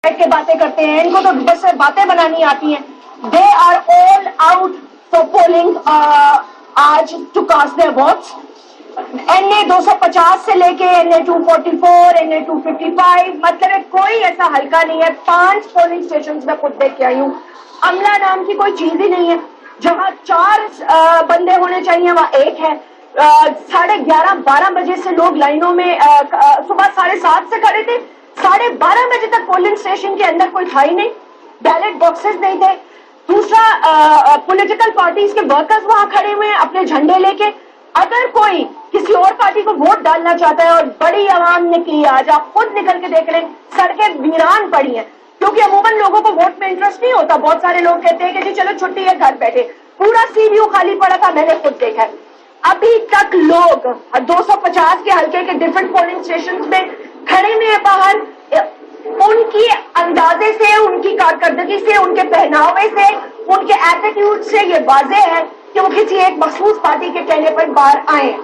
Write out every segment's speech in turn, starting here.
بیٹھ کے باتیں کرتے ہیں, ان کو تو بس باتیں بنانی آتی ہیں. They are all out for polling آج to cast their votes. NA 250 سے لے کے NA 244, NA 255, مطلب کوئی ایسا ہلکا نہیں ہے. 5 پولنگ اسٹیشن میں خود دیکھ کے آئی ہوں. عملہ نام کی کوئی چیز ہی نہیں ہے. جہاں 4 بندے ہونے چاہیے وہاں 1 ہے. 11:30 12 بجے سے لوگ لائنوں میں صبح 7:30 سے کھڑے تھے. 12:30 بجے تک پولنگ اسٹیشن کے اندر کوئی تھا ہی نہیں. بیلٹ باکسز نہیں تھے. دوسرا, پولیٹیکل پارٹیز کے ورکرز وہاں کھڑے ہوئے ہیں اپنے جھنڈے لے کے. اگر کوئی کسی اور پارٹی کو ووٹ ڈالنا چاہتا ہے اور بڑی عوام نکلی, آج آپ خود نکل کے دیکھ لیں, سڑکیں ویران پڑی ہیں. کیونکہ عموماً لوگوں کو ووٹ میں انٹرسٹ نہیں ہوتا. بہت سارے لوگ کہتے ہیں کہ جی چلو چھٹی ہے, گھر بیٹھے. پورا CBU خالی پڑا تھا, میں نے خود دیکھا ہے. ابھی تک لوگ 250 کے حلقے کے ڈفرنٹ پولنگ اسٹیشن میں کھڑے ہوئے ہیں باہر. ان کی اندازے سے, ان کی کارکردگی سے, ان کے پہناوے سے, ان کے ایٹیٹیوڈ سے یہ واضح ہے کہ وہ کسی ایک مخصوص پارٹی کے کہنے پر باہر آئے ہیں.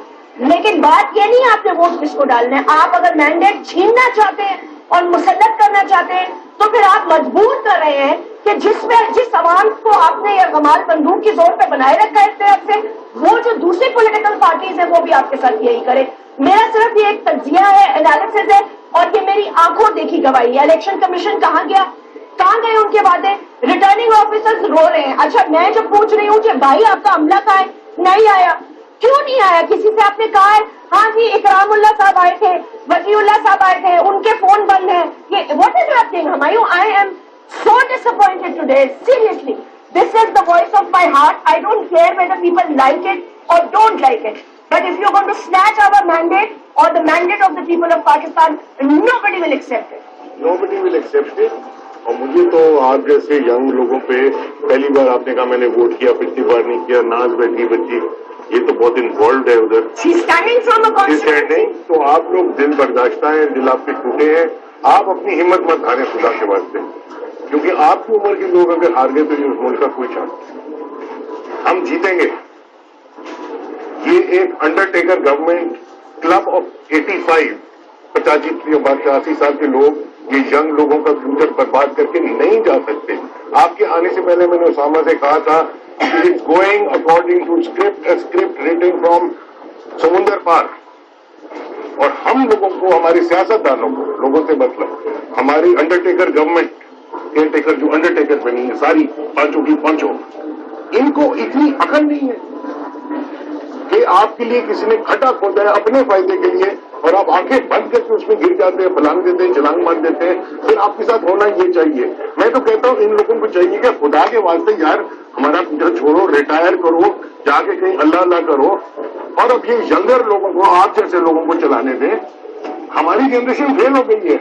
لیکن بات یہ نہیں ہے آپ نے ووٹ کس کو ڈالنا ہے. آپ اگر مینڈیٹ چھیننا چاہتے ہیں اور مسلط کرنا چاہتے ہیں تو پھر آپ مجبور کر رہے ہیں کہ جس عوام کو آپ نے یہ غمال بندوق کی زور پہ بنائے رکھا ہے اس طرف سے, وہ جو دوسری پولیٹیکل پارٹیز ہیں وہ بھی آپ کے ساتھ یہی کرے. میرا صرف یہ ایک تجزیہ ہے, انالیسس ہے, اور یہ میری آنکھوں دیکھی گواہی ہے. الیکشن کمیشن کہاں گیا, کہاں گئے ان کے وعدے؟ ریٹرننگ آفیسرز رو رہے ہیں. اچھا, میں جو پوچھ رہی ہوں کہ بھائی آپ کا عملہ کہاں ہے؟ نہیں آیا. کیوں نہیں آیا؟ کسی سے آپ نے کہا ہے ہاں جی اکرام اللہ صاحب آئے تھے, وزیر اللہ صاحب آئے تھے, ان کے فون بند ہیں. یہ what is happening Humayun? I am so disappointed today. Seriously, this is the voice of my heart. I don't care whether people like it or don't like it. But if you're going to snatch our mandate or the mandate of the people of Pakistan, nobody will accept it. Nobody will accept it. اور مجھے تو آپ جیسے young لوگوں پہ پہلی بار آپ نے کہا میں نے ووٹ کیا, پچھلی بار نہیں کیا, ناز بیٹھی بچی, یہ تو بہت انوالوڈ ہے ادھر. تو آپ لوگ دل برداشتہ ہیں, دل آپ کے ٹوٹے ہیں. آپ اپنی ہمت مت ہاریں خدا کے واسطے, کیونکہ آپ کی عمر کے لوگ اگر ہار گئے تو یہ اس ملک کا کوئی چانس نہیں. ہم جیتیں گے. یہ ایک انڈرٹیکر گورنمنٹ کلب آف 85 85 سال کے لوگ یہ ینگ لوگوں کا فیوچر برباد کر کے نہیں جا سکتے. آپ کے آنے سے پہلے میں نے اسامہ سے کہا تھا it's going according to script writing from سمندر پار. اور ہم لوگوں کو, ہمارے سیاستدانوں کو, لوگوں سے مطلب ہماری انڈرٹیکر گورنمنٹ, کیئر ٹیکر جو انڈرٹیکر بنی ہے ساری پانچوں کی پانچوں, ان کو اتنی عقل نہیں ہے کہ آپ کے لیے کسی نے کھٹا کھودا ہے اپنے فائدے کے لیے, اور آپ آنکھیں بند کر کے اس میں گر جاتے ہیں, پھلانگ دیتے ہیں, چھلانگ مار دیتے ہیں. پھر آپ کے ساتھ ہونا یہ چاہیے. میں تو کہتا ہوں ان لوگوں کو چاہیے کہ خدا کے واسطے یار ہمارا پیچھا چھوڑو, ریٹائر کرو, جا کے کہیں اللہ اللہ کرو, اور اب یہ ینگر لوگوں کو, آپ جیسے لوگوں کو چلانے دیں. ہماری جنریشن فیل ہو گئی ہے.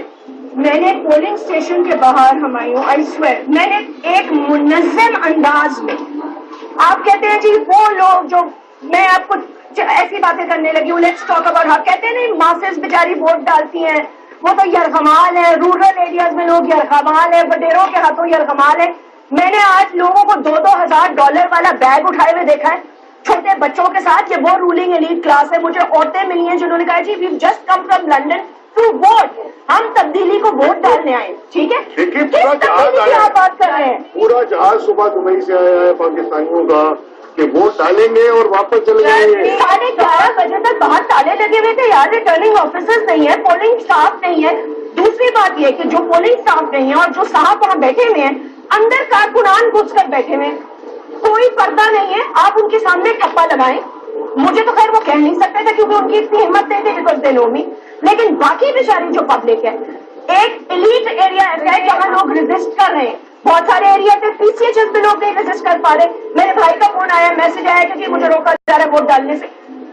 میں نے پولنگ اسٹیشن کے باہر ہمایوں آئی سویر میں نے ایک منظم انداز میں, آپ کہتے ہیں جی وہ لوگ جو, میں آپ کو ایسی باتیں کرنے لگی ہوں, لیٹس ٹاک اباؤٹ ہاؤ, کہتے ہیں نہیں ماسز بیچاری ووٹ ڈالتی ہیں, وہ تو یرغمال ہے, رورل ایریاز میں لوگ یرغمال ہیں, وڈیروں کے ہاتھوں یرغمال ہے. میں نے آج لوگوں کو $2,000 والا بیگ اٹھائے ہوئے دیکھا ہے, چھوٹے بچوں کے ساتھ. یہ وہ رولنگ ایلیٹ کلاس ہے. مجھے عورتیں ملی ہیں جنہوں نے کہا جی we just come from London to vote, ہم تبدیلی کو ووٹ ڈالنے آئے. ٹھیک ہے, کس تبدیلی کی آپ بات کر رہے ہیں؟ پورا جہاز صبح دبئی سے آیا ہے پاکستانیوں کا کہ ووٹ ڈالیں گے اور واپس چلے جائیں گے. 11:30 بجے تک باہر تالے لگے ہوئے تھے یار. ریٹرننگ آفیسرز نہیں ہے, پولنگ اسٹاف نہیں ہے. دوسری بات یہ کہ جو پولنگ اسٹاف نہیں ہے اور جو صاحب وہاں بیٹھے ہوئے ہیں, اندر کارکنان گھس کر بیٹھے ہوئے ہیں, کوئی پردہ نہیں ہے. آپ ان کے سامنے ٹھپا لگائیں. مجھے تو خیر وہ کہہ نہیں سکتے تھے کیونکہ ان کی اتنی ہمت نہیں تھی بیکاز دے نو می. لیکن باقی بیچاری جو پبلک ہے, ایک ایلیٹ ایریا ایسا ہے جہاں لوگ ریزسٹ کر رہے ہیں. بہت سارے ایریا پہ PCHS میں لوگ نہیں ریزسٹ کر پا رہے. میرے بھائی کا فون آیا, میسج آیا کہ مجھے روکا جا رہا ہے ووٹ ڈالنے سے.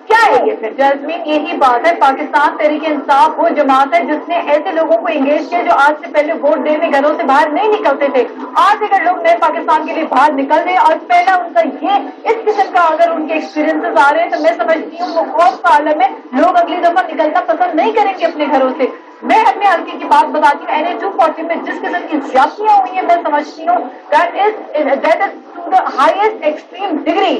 کیا ہے یہ پھر؟ جاسمین یہی بات ہے. پاکستان تحریک انصاف وہ جماعت ہے جس نے ایسے لوگوں کو انگیج کیا جو آج سے پہلے ووٹ دینے گھروں سے باہر نہیں نکلتے تھے. آج اگر لوگ نئے پاکستان کے لیے باہر نکل رہے اور پہلا ان کا یہ اس قسم کا اگر ان کے ایکسپیرینسز آ رہے ہیں تو میں سمجھتی ہوں وہ خوف کا عالم ہے. لوگ اگلی دفعہ نکلنا پسند نہیں کریں گے اپنے گھروں سے. میں اپنے حلقے کی بات بتاتی ہوں. NA 240 میں جس قسم کی زیادتیاں ہوئی ہیں میں سمجھتی ہوں that is the highest extreme degree.